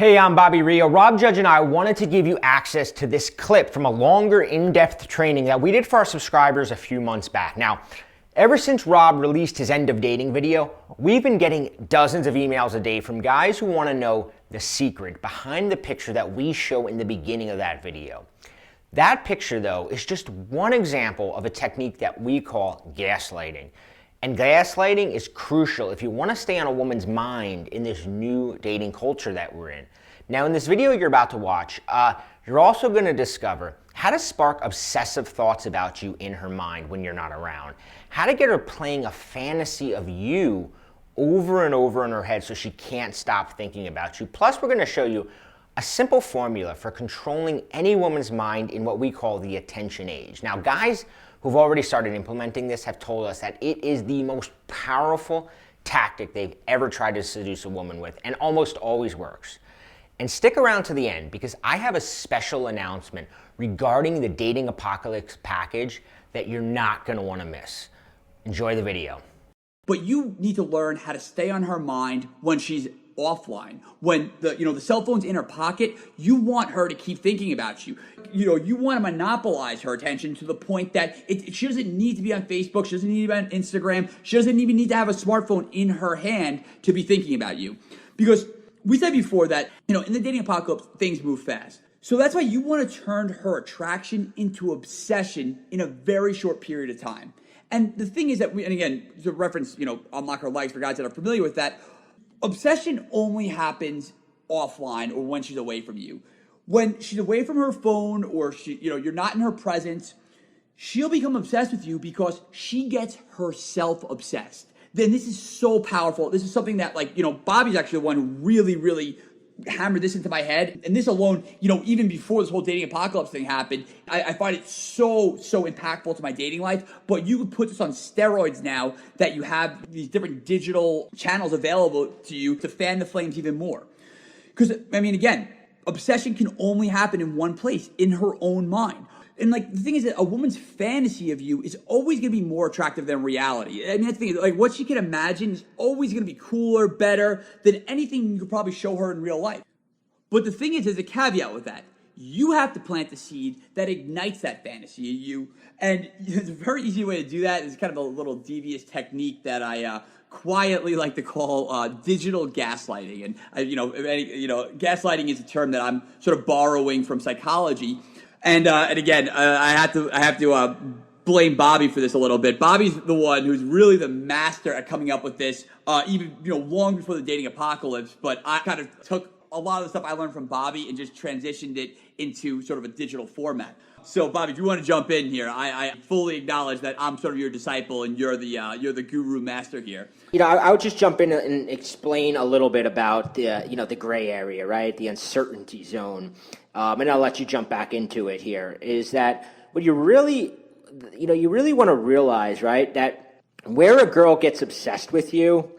Hey, I'm Bobby Rio. Rob Judge and I wanted to give you access to this clip from a longer, in-depth training that we did for our subscribers a few months back. Now, ever since Rob released his end of dating video, we've been getting dozens of emails a day from guys who want to know the secret behind the picture that we show in the beginning of that video. That picture, though, is just one example of a technique that we call gaslighting. And gaslighting is crucial if you want to stay on a woman's mind in this new dating culture that we're in. Now, in this video you're about to watch, you're also going to discover how to spark obsessive thoughts about you in her mind when you're not around. How to get her playing a fantasy of you over and over in her head so she can't stop thinking about you. Plus, we're going to show you a simple formula for controlling any woman's mind in what we call the attention age. Now, guys who've already started implementing this have told us that it is the most powerful tactic they've ever tried to seduce a woman with, and almost always works. And stick around to the end, because I have a special announcement regarding the Dating Apocalypse package that you're not going to want to miss. Enjoy the video. But you need to learn how to stay on her mind when she's offline. When the cell phone's in her pocket, you want her to keep thinking about you. You want to monopolize her attention to the point that she doesn't need to be on Facebook, she doesn't need to be on Instagram, she doesn't even need to have a smartphone in her hand to be thinking about you. Because we said before that, in the dating apocalypse, things move fast. So that's why you want to turn her attraction into obsession in a very short period of time. And the thing is that and again, to reference, unlock her likes for guys that are familiar with that, obsession only happens offline or when she's away from you. When she's away from her phone or you're not in her presence, she'll become obsessed with you because she gets herself obsessed. Then this is so powerful. This is something that Bobby's actually the one who really hammered this into my head. And this alone, even before this whole dating apocalypse thing happened, I find it so impactful to my dating life. But you could put this on steroids now that you have these different digital channels available to you to fan the flames even more. Because, again, obsession can only happen in one place, in her own mind. And the thing is that a woman's fantasy of you is always going to be more attractive than reality. That's the thing. What she can imagine is always going to be cooler, better than anything you could probably show her in real life. But the thing is, there's a caveat with that. You have to plant the seed that ignites that fantasy of you. And there's a very easy way to do that. It's kind of a little devious technique that I quietly like to call digital gaslighting. And gaslighting is a term that I'm sort of borrowing from psychology. And again, I have to blame Bobby for this a little bit. Bobby's the one who's really the master at coming up with this, even long before the dating apocalypse. But I kind of took a lot of the stuff I learned from Bobby and just transitioned it into sort of a digital format. So, Bobby, if you want to jump in here, I fully acknowledge that I'm sort of your disciple and you're the guru master here. I would just jump in and explain a little bit about the gray area, right? The uncertainty zone. And I'll let you jump back into it here, is that what you really want to realize, right, that where a girl gets obsessed with you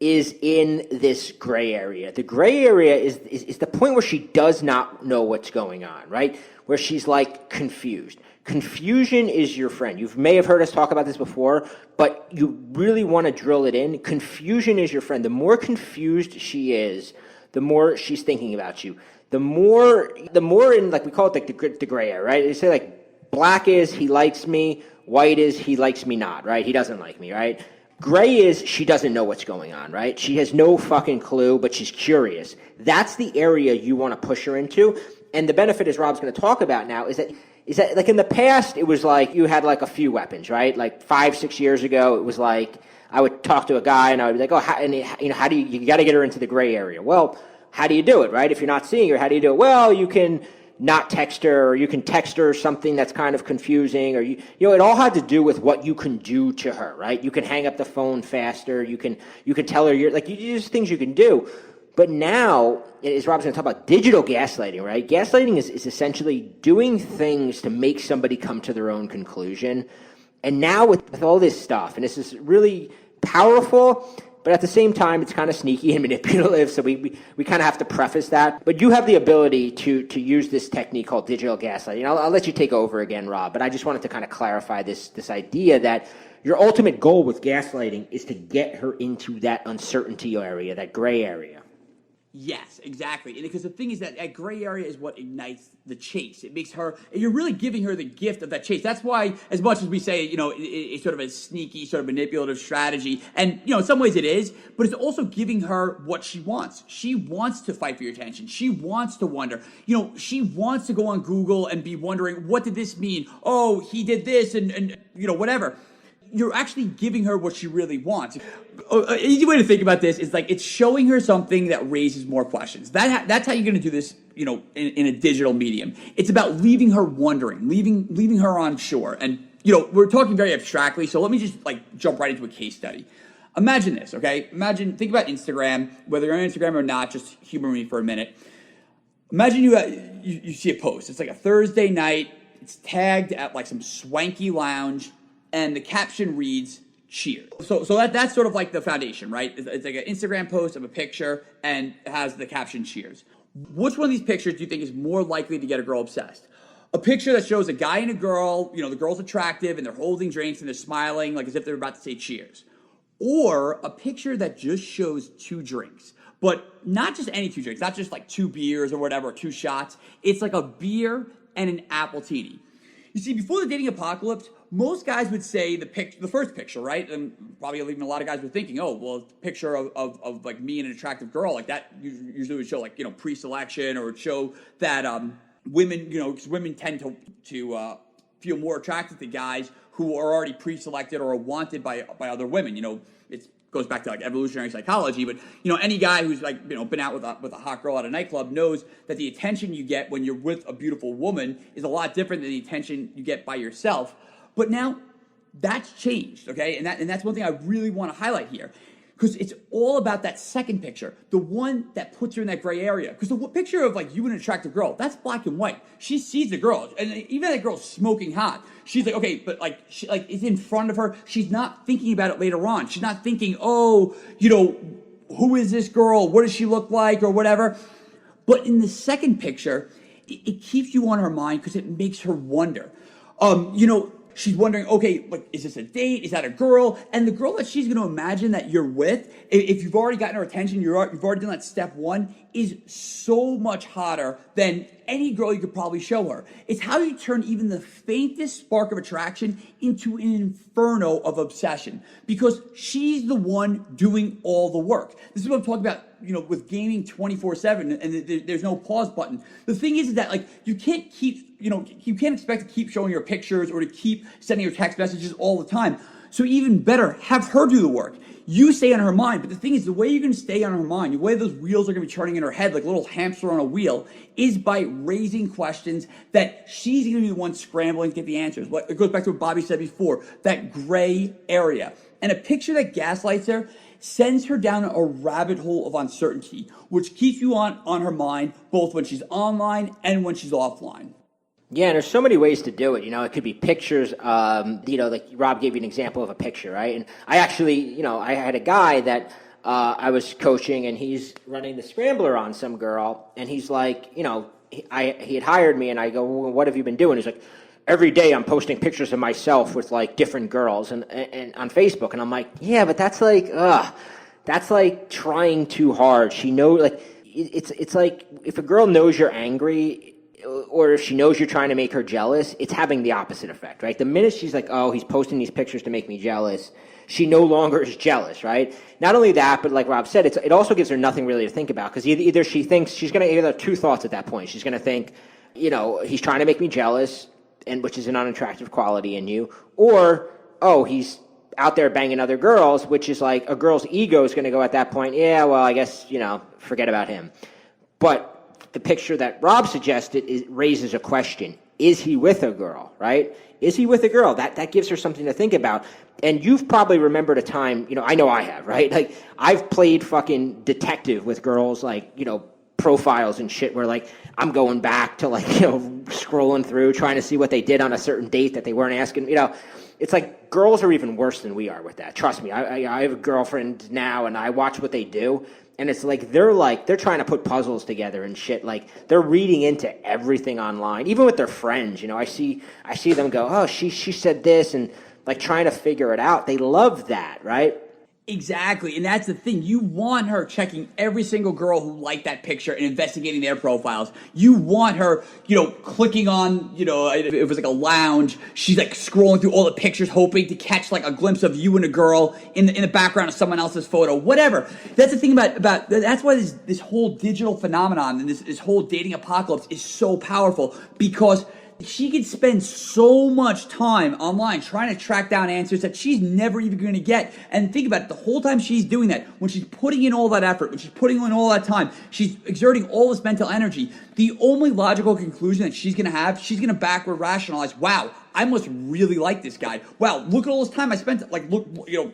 is in this gray area. The gray area is the point where she does not know what's going on, right? Where she's confused. Confusion is your friend. You may have heard us talk about this before, but you really want to drill it in. Confusion is your friend. The more confused she is, the more she's thinking about you. The more in, we call it the gray area, right? They say black is he likes me, white is he likes me not, right? He doesn't like me, right? Gray is she doesn't know what's going on, right? She has no fucking clue, but she's curious. That's the area you want to push her into. And the benefit, as Rob's going to talk about now, is that in the past, it was you had a few weapons, right? 5-6 years ago, it was I would talk to a guy and I would be how do you got to get her into the gray area? Well, how do you do it, right? If you're not seeing her, how do you do it? Well, you can not text her, or you can text her something that's kind of confusing, or it all had to do with what you can do to her, right? You can hang up the phone faster, you can tell her there's things you can do. But now, as Rob's going to talk about digital gaslighting, right? Gaslighting is essentially doing things to make somebody come to their own conclusion. And now with all this stuff, and this is really powerful, but at the same time, it's kind of sneaky and manipulative, so we kind of have to preface that. But you have the ability to use this technique called digital gaslighting. I'll let you take over again, Rob, but I just wanted to kind of clarify this idea that your ultimate goal with gaslighting is to get her into that uncertainty area, that gray area. Yes, exactly. And because the thing is that gray area is what ignites the chase. It makes her, and you're really giving her the gift of that chase. That's why, as much as we say, it's sort of a sneaky, sort of manipulative strategy, and, in some ways it is, but it's also giving her what she wants. She wants to fight for your attention. She wants to wonder. She wants to go on Google and be wondering, what did this mean? Oh, he did this, and whatever. You're actually giving her what she really wants. An easy way to think about this is like it's showing her something that raises more questions. That's how you're going to do this, in a digital medium. It's about leaving her wondering, leaving her unsure. And we're talking very abstractly, so let me just jump right into a case study. Imagine this, okay? Think about Instagram, whether you're on Instagram or not. Just humor me for a minute. Imagine you see a post. It's like a Thursday night. It's tagged at like some swanky lounge. And the caption reads, cheers. So that's sort of like the foundation, right? It's like an Instagram post of a picture and it has the caption cheers. Which one of these pictures do you think is more likely to get a girl obsessed? A picture that shows a guy and a girl, the girl's attractive and they're holding drinks and they're smiling like as if they're about to say cheers. Or a picture that just shows 2 drinks, but not just any 2 drinks, not just like 2 beers or whatever, 2 shots. It's like a beer and an appletini. You see, before the dating apocalypse, most guys would say the first picture, right? And probably even a lot of guys were thinking, oh, well, it's a picture of like me and an attractive girl. Like that usually would show like, pre-selection, or would show that women, because women tend to feel more attracted to guys who are already pre-selected or are wanted by other women. It goes back to like evolutionary psychology, but any guy who's like been out with a hot girl at a nightclub knows that the attention you get when you're with a beautiful woman is a lot different than the attention you get by yourself. But now that's changed, okay? And that's one thing I really want to highlight here, because it's all about that second picture, the one that puts her in that gray area. Because the picture of like you and an attractive girl, that's black and white. She sees the girl, and even that girl's smoking hot. She's like, okay, but it's in front of her. She's not thinking about it later on. She's not thinking, oh, who is this girl? What does she look like, or whatever. But in the second picture, it keeps you on her mind because it makes her wonder. She's wondering, okay, like, is this a date? Is that a girl? And the girl that she's going to imagine that you're with, if you've already gotten her attention, you've already done that step 1, is so much hotter than any girl you could probably show her. It's how you turn even the faintest spark of attraction into an inferno of obsession, because she's the one doing all the work. This is what I'm talking about, with gaming 24/7, and there's no pause button. The thing is that like you can't keep, you can't expect to keep showing her pictures or to keep sending her text messages all the time. So even better, have her do the work. You stay on her mind, but the thing is, the way you're going to stay on her mind, the way those wheels are going to be turning in her head like a little hamster on a wheel, is by raising questions that she's going to be the one scrambling to get the answers. It goes back to what Bobby said before, that gray area. And a picture that gaslights her sends her down a rabbit hole of uncertainty, which keeps you on her mind both when she's online and when she's offline. Yeah, and there's so many ways to do it. It could be pictures. Like Rob gave you an example of a picture, right? And I actually, I had a guy that I was coaching, and he's running the scrambler on some girl, and he's like, he had hired me, and I go, well, what have you been doing? He's like, every day I'm posting pictures of myself with like different girls and on Facebook, and I'm like, yeah, but that's like trying too hard. She knows, like, it's like if a girl knows you're angry, or if she knows you're trying to make her jealous, it's having the opposite effect, right? The minute she's like, oh, he's posting these pictures to make me jealous, she no longer is jealous, right? Not only that, but like Rob said, it also gives her nothing really to think about, because either she thinks, she's going to either have 2 thoughts at that point. She's going to think, he's trying to make me jealous, and which is an unattractive quality in you, or, oh, he's out there banging other girls, which is like a girl's ego is going to go at that point, yeah, well, I guess, forget about him. But the picture that Rob suggested raises a question. Is he with a girl, right? Is he with a girl? That gives her something to think about. And you've probably remembered a time, I know I have, right? Like, I've played fucking detective with girls, like, profiles and shit where, like, I'm going back to, like, scrolling through, trying to see what they did on a certain date that they weren't asking, It's like girls are even worse than we are with that. Trust me, I have a girlfriend now, and I watch what they do. And it's like they're trying to put puzzles together and shit. Like, they're reading into everything online, even with their friends. I see them go, oh, she said this, and like trying to figure it out. They love that, right? Exactly, and that's the thing. You want her checking every single girl who liked that picture and investigating their profiles. You want her, clicking on, if it was like a lounge, she's like scrolling through all the pictures, hoping to catch like a glimpse of you and a girl in the background of someone else's photo. Whatever. That's the thing about that's why this whole digital phenomenon and this whole dating apocalypse is so powerful, because she could spend so much time online trying to track down answers that she's never even going to get. And think about it, the whole time she's doing that, when she's putting in all that effort, when she's putting in all that time, she's exerting all this mental energy, the only logical conclusion that she's going to have, she's going to backward rationalize, wow, I must really like this guy. Wow, look at all this time I spent,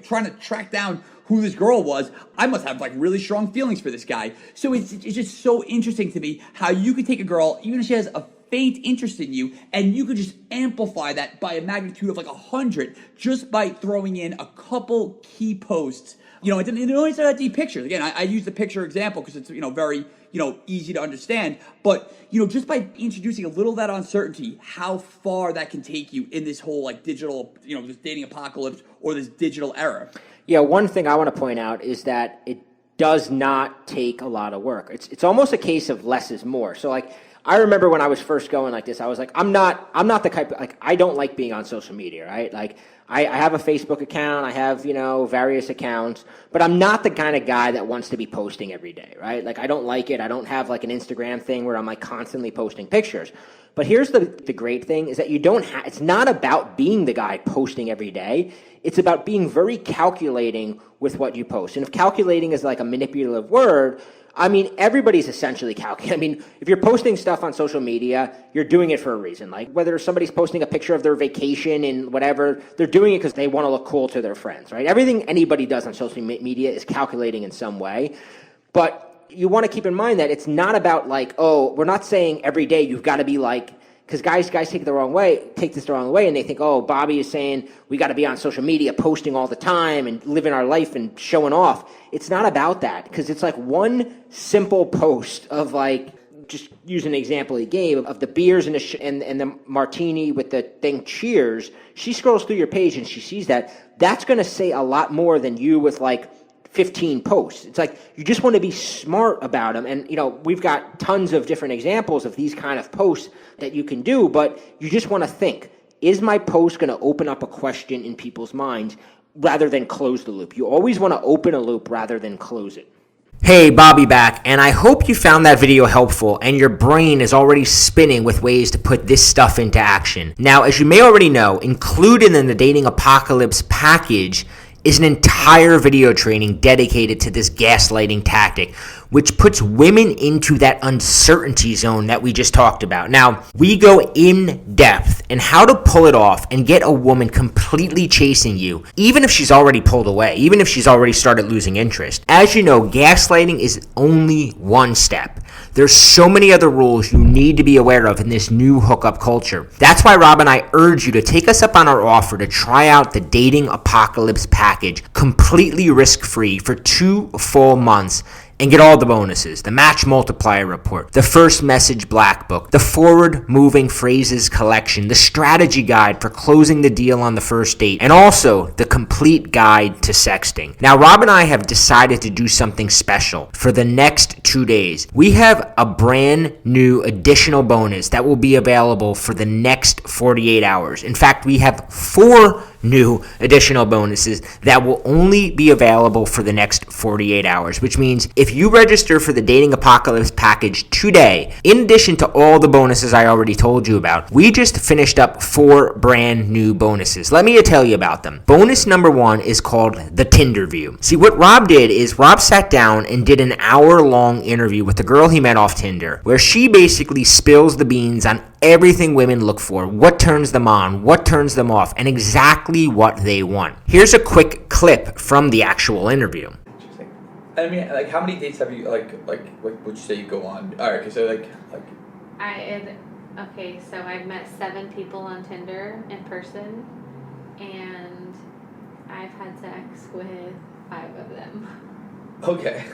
trying to track down who this girl was. I must have like really strong feelings for this guy. So it's just so interesting to me how you could take a girl, even if she has a faint interest in you, and you could just amplify that by a magnitude of like 100 just by throwing in a couple key posts. It only only have to be pictures. Again, I use the picture example because it's very easy to understand. But just by introducing a little of that uncertainty, how far that can take you in this whole like digital this dating apocalypse or this digital era. Yeah, one thing I want to point out is that it does not take a lot of work. It's almost a case of less is more. So like, I remember when I was first going like this, I was like, I'm not the type, like, I don't like being on social media, right? Like, I have a Facebook account, I have, various accounts, but I'm not the kind of guy that wants to be posting every day, right? Like, I don't like it. I don't have like an Instagram thing where I'm like constantly posting pictures. But here's the great thing is that it's not about being the guy posting every day. It's about being very calculating with what you post. And if calculating is like a manipulative word, I mean, everybody's essentially calculating. I mean, if you're posting stuff on social media, you're doing it for a reason. Like whether somebody's posting a picture of their vacation and whatever, they're doing it because they want to look cool to their friends, right? Everything anybody does on social media is calculating in some way. But you want to keep in mind that it's not about like, oh, we're not saying every day you've got to be like, because guys take this the wrong way, and they think, oh, Bobby is saying we got to be on social media posting all the time and living our life and showing off. It's not about that, because it's like one simple post of like, just use an example he gave of the beers and the martini with the thing cheers. She scrolls through your page and she sees that. That's going to say a lot more than you with like 15 posts. It's like you just want to be smart about them. And, we've got tons of different examples of these kind of posts that you can do, but you just want to think, is my post going to open up a question in people's minds rather than close the loop? You always want to open a loop rather than close it. Hey, Bobby back, and I hope you found that video helpful and your brain is already spinning with ways to put this stuff into action. Now, as you may already know, included in the Dating Apocalypse package is an entire video training dedicated to this gaslighting tactic, which puts women into that uncertainty zone that we just talked about. Now, we go in depth in how to pull it off and get a woman completely chasing you, even if she's already pulled away, even if she's already started losing interest. As you know, gaslighting is only one step. There's so many other rules you need to be aware of in this new hookup culture. That's why Rob and I urge you to take us up on our offer to try out the Dating Apocalypse package completely risk-free for 2 full months and get all the bonuses: the match multiplier report, the first message black book, the forward moving phrases collection, the strategy guide for closing the deal on the first date, and also the complete guide to sexting. Now, Rob and I have decided to do something special for the next 2 days. We have a brand new additional bonus that will be available for the next 48 hours. In fact, we have 4 new additional bonuses that will only be available for the next 48 hours, which means if you register for the Dating Apocalypse package today, in addition to all the bonuses I already told you about, we just finished up 4 brand new bonuses. Let me tell you about them. Bonus number 1 is called the Tinder View. See, what Rob did is Rob sat down and did an hour-long interview with the girl he met off Tinder, where she basically spills the beans on everything women look for, what turns them on, what turns them off, and exactly what they want. Here's a quick clip from the actual interview. I mean, like, how many dates have you, like would you say you go on? All right, okay, so, so I've met 7 people on Tinder in person, and I've had sex with 5 of them. Okay.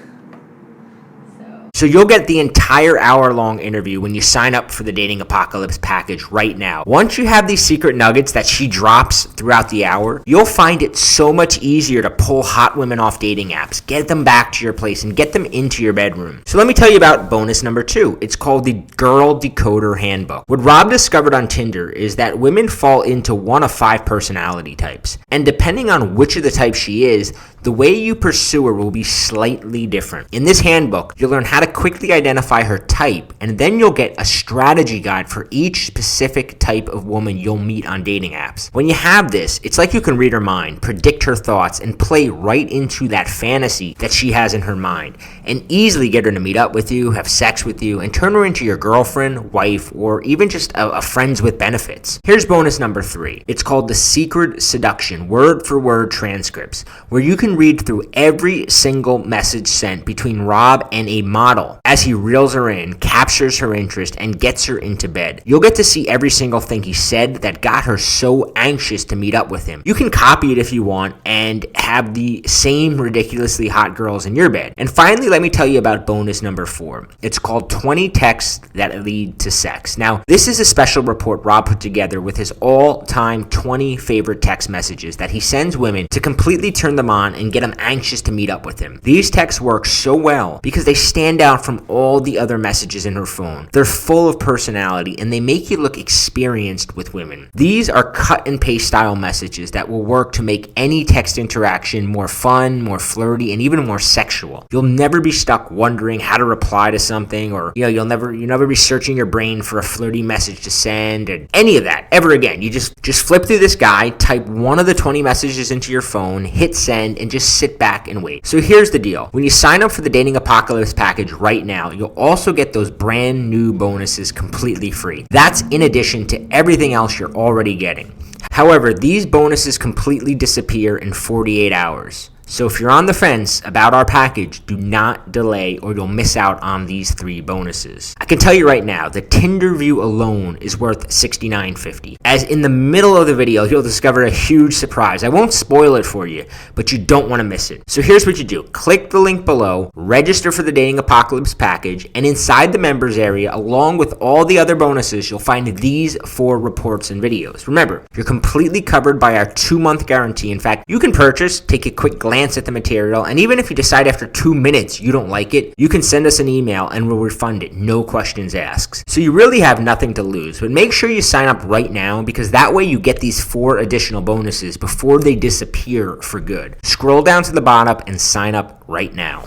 So So you'll get the entire hour-long interview when you sign up for the Dating Apocalypse package right now. Once you have these secret nuggets that she drops throughout the hour, you'll find it so much easier to pull hot women off dating apps, get them back to your place, and get them into your bedroom. So let me tell you about bonus number 2. It's called the Girl Decoder Handbook. What Rob discovered on Tinder is that women fall into one of 5 personality types. And depending on which of the types she is, the way you pursue her will be slightly different. In this handbook, you'll learn how to quickly identify her type, and then you'll get a strategy guide for each specific type of woman you'll meet on dating apps. When you have this, it's like you can read her mind, predict her thoughts, and play right into that fantasy that she has in her mind, and easily get her to meet up with you, have sex with you, and turn her into your girlfriend, wife, or even just a friends with benefits. Here's bonus number 3. It's called the Secret Seduction word-for-word transcripts, where you can read through every single message sent between Rob and a model as he reels her in, captures her interest, and gets her into bed. You'll get to see every single thing he said that got her so anxious to meet up with him. You can copy it if you want and have the same ridiculously hot girls in your bed. And finally, let me tell you about bonus number 4. It's called 20 Texts That Lead to Sex. Now, this is a special report Rob put together with his all-time 20 favorite text messages that he sends women to completely turn them on and get them anxious to meet up with him. These texts work so well because they stand out from all the other messages in her phone. They're full of personality and they make you look experienced with women. These are cut and paste style messages that will work to make any text interaction more fun, more flirty, and even more sexual. You'll never be stuck wondering how to reply to something, or you'll never be searching your brain for a flirty message to send and any of that ever again. You just flip through this guide, type one of the 20 messages into your phone, hit send, and just sit back and wait. So here's the deal. When you sign up for the Dating Apocalypse package right now, you'll also get those brand new bonuses completely free. That's in addition to everything else you're already getting. However, these bonuses completely disappear in 48 hours. So if you're on the fence about our package, do not delay or you'll miss out on these 3 bonuses. I can tell you right now, the Tinder view alone is worth $69.50. As in the middle of the video, you'll discover a huge surprise. I won't spoil it for you, but you don't want to miss it. So here's what you do. Click the link below, register for the Dating Apocalypse package, and inside the members area, along with all the other bonuses, you'll find these 4 reports and videos. Remember, you're completely covered by our 2-month guarantee. In fact, you can purchase, take a quick glance at the material, and even if you decide after 2 minutes you don't like it, you can send us an email and we'll refund it, no questions asked. So you really have nothing to lose, but make sure you sign up right now because that way you get these 4 additional bonuses before they disappear for good. Scroll down to the bottom and sign up right now.